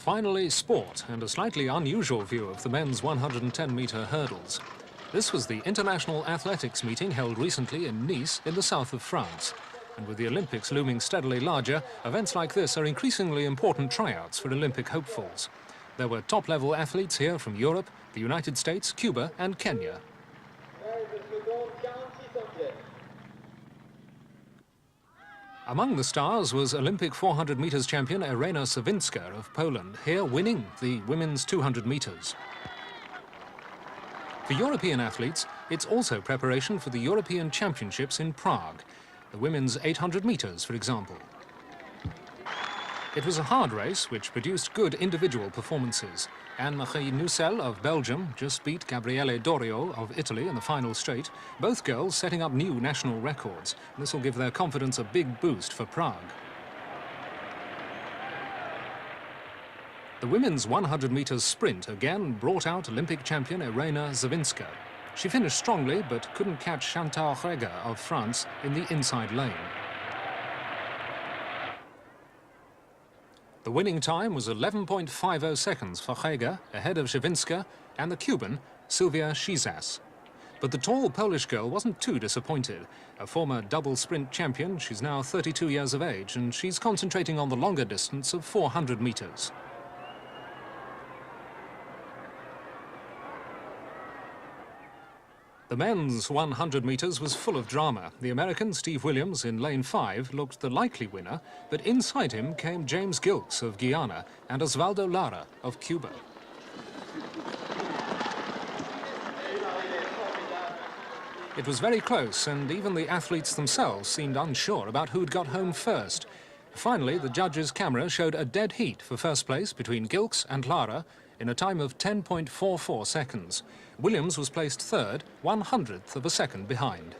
Finally, sport and a slightly unusual view of the men's 110-metre hurdles. This was the International Athletics meeting held recently in Nice in the south of France. And with the Olympics looming steadily larger, events like this are increasingly important tryouts for Olympic hopefuls. There were top-level athletes here from Europe, the United States, Cuba and Kenya. Among the stars was Olympic 400 metres champion Irena Szewinska of Poland, here winning the women's 200 metres. For European athletes, it's also preparation for the European Championships in Prague, the women's 800 metres, for example. It was a hard race which produced good individual performances. Anne-Marie Nussel of Belgium just beat Gabriele Dorio of Italy in the final straight, both girls setting up new national records. This will give their confidence a big boost for Prague. The women's 100 metres sprint again brought out Olympic champion Irena Szewinska. She finished strongly but couldn't catch Chantal Reger of France in the inside lane. The winning time was 11.50 seconds for Reger, ahead of Szewinska and the Cuban, Sylvia Schizas. But the tall Polish girl wasn't too disappointed. A former double sprint champion, she's now 32 years of age, and she's concentrating on the longer distance of 400 metres. The men's 100 metres was full of drama. The American Steve Williams in lane 5 looked the likely winner, but inside him came James Gilkes of Guyana and Osvaldo Lara of Cuba. It was very close, and even the athletes themselves seemed unsure about who'd got home first. Finally, the judges' camera showed a dead heat for first place between Gilkes and Lara in a time of 10.44 seconds. Williams was placed third, 1/100th of a second behind.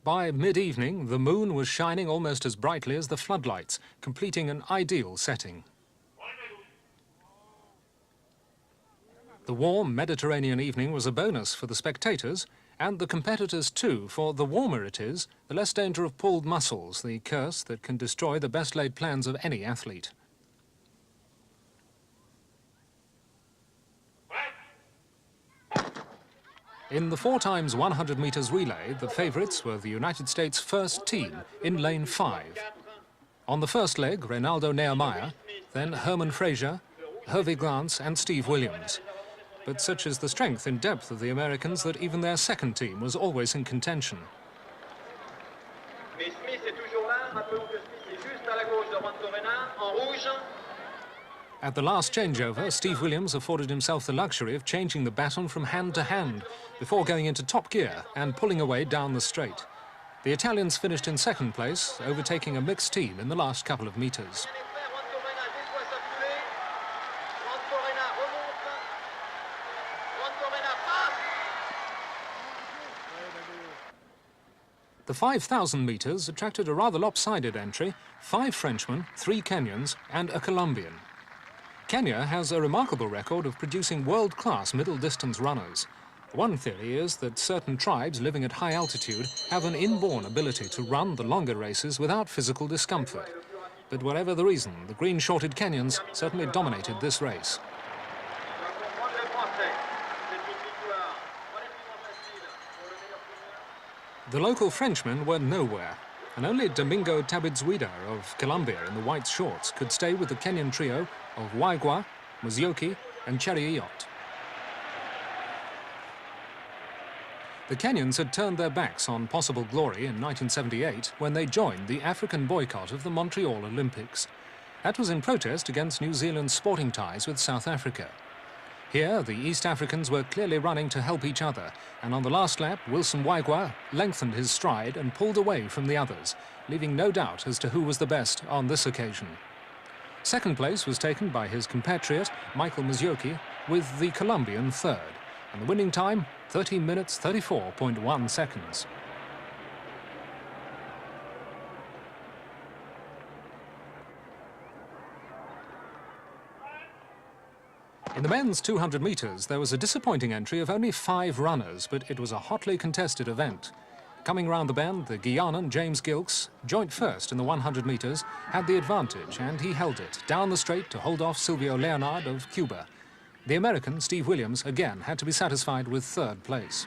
By mid-evening, the moon was shining almost as brightly as the floodlights, completing an ideal setting. The warm Mediterranean evening was a bonus for the spectators, and the competitors too, for the warmer it is, the less danger of pulled muscles, the curse that can destroy the best-laid plans of any athlete. In the 4x100 metres relay, the favourites were the United States' first team in lane 5. On the first leg, Reynaldo Nehemiah, then Herman Fraser, Hervé Glance and Steve Williams. But such is the strength and depth of the Americans that even their second team was always in contention. At the last changeover, Steve Williams afforded himself the luxury of changing the baton from hand to hand before going into top gear and pulling away down the straight. The Italians finished in second place, overtaking a mixed team in the last couple of metres. The 5,000 metres attracted a rather lopsided entry: 5 Frenchmen, 3 Kenyans and a Colombian. Kenya has a remarkable record of producing world-class middle-distance runners. One theory is that certain tribes living at high altitude have an inborn ability to run the longer races without physical discomfort. But whatever the reason, the green-shorted Kenyans certainly dominated this race. The local Frenchmen were nowhere, and only Domingo Tabizuida of Colombia in the white shorts could stay with the Kenyan trio of Waigwa, Musyoki and Cheruiyot. The Kenyans had turned their backs on possible glory in 1978 when they joined the African boycott of the Montreal Olympics. That was in protest against New Zealand's sporting ties with South Africa. Here, the East Africans were clearly running to help each other, and on the last lap, Wilson Waigwa lengthened his stride and pulled away from the others, leaving no doubt as to who was the best on this occasion. Second place was taken by his compatriot, Michael Musyoki, with the Colombian third, and the winning time, 13 minutes 34.1 seconds. In the men's 200 metres, there was a disappointing entry of only 5 runners, but it was a hotly contested event. Coming round the bend, the Guyanan James Gilks, joint first in the 100 metres, had the advantage and he held it down the straight to hold off Silvio Leonard of Cuba. The American, Steve Williams, again had to be satisfied with third place.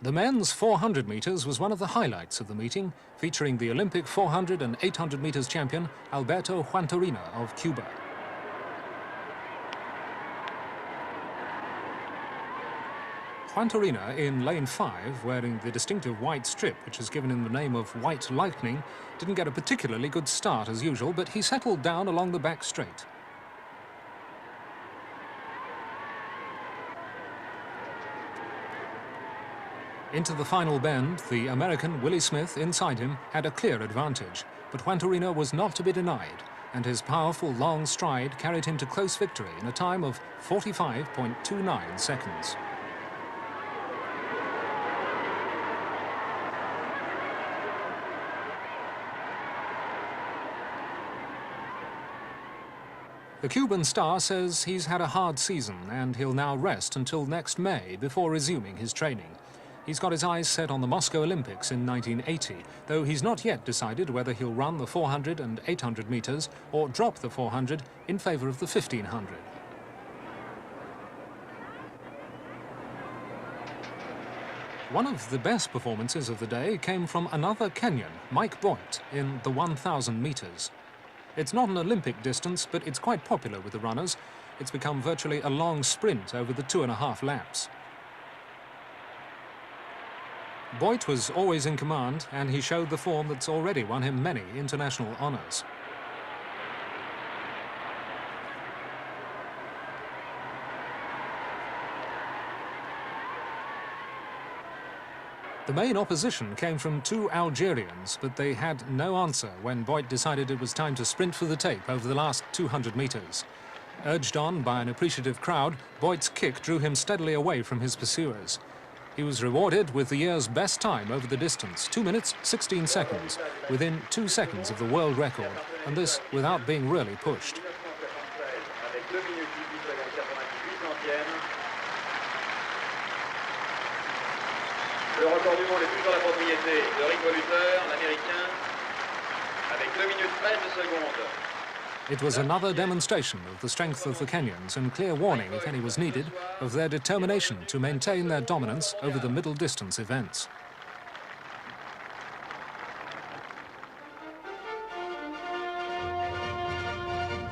The men's 400 metres was one of the highlights of the meeting, featuring the Olympic 400 and 800 metres champion Alberto Juantorena of Cuba. Juantorena in lane 5, wearing the distinctive white strip which has given him the name of White Lightning, didn't get a particularly good start as usual, but he settled down along the back straight. Into the final bend, the American Willie Smith inside him had a clear advantage, but Juantorena was not to be denied, and his powerful long stride carried him to close victory in a time of 45.29 seconds. The Cuban star says he's had a hard season and he'll now rest until next May before resuming his training. He's got his eyes set on the Moscow Olympics in 1980, though he's not yet decided whether he'll run the 400 and 800 metres or drop the 400 in favour of the 1500. One of the best performances of the day came from another Kenyan, Mike Boyd, in the 1000 metres. It's not an Olympic distance, but it's quite popular with the runners. It's become virtually a long sprint over the 2.5 laps. Boyd was always in command, and he showed the form that's already won him many international honours. The main opposition came from two Algerians, but they had no answer when Boyd decided it was time to sprint for the tape over the last 200 metres. Urged on by an appreciative crowd, Boyd's kick drew him steadily away from his pursuers. He was rewarded with the year's best time over the distance, 2 minutes, 16 seconds, within 2 seconds of the world record, and this without being really pushed. Le record du monde est toujours la propriété de Rick Voluteur, l'Américain, avec 2 minutes 13 secondes. It was another demonstration of the strength of the Kenyans and clear warning, if any was needed, of their determination to maintain their dominance over the middle distance events.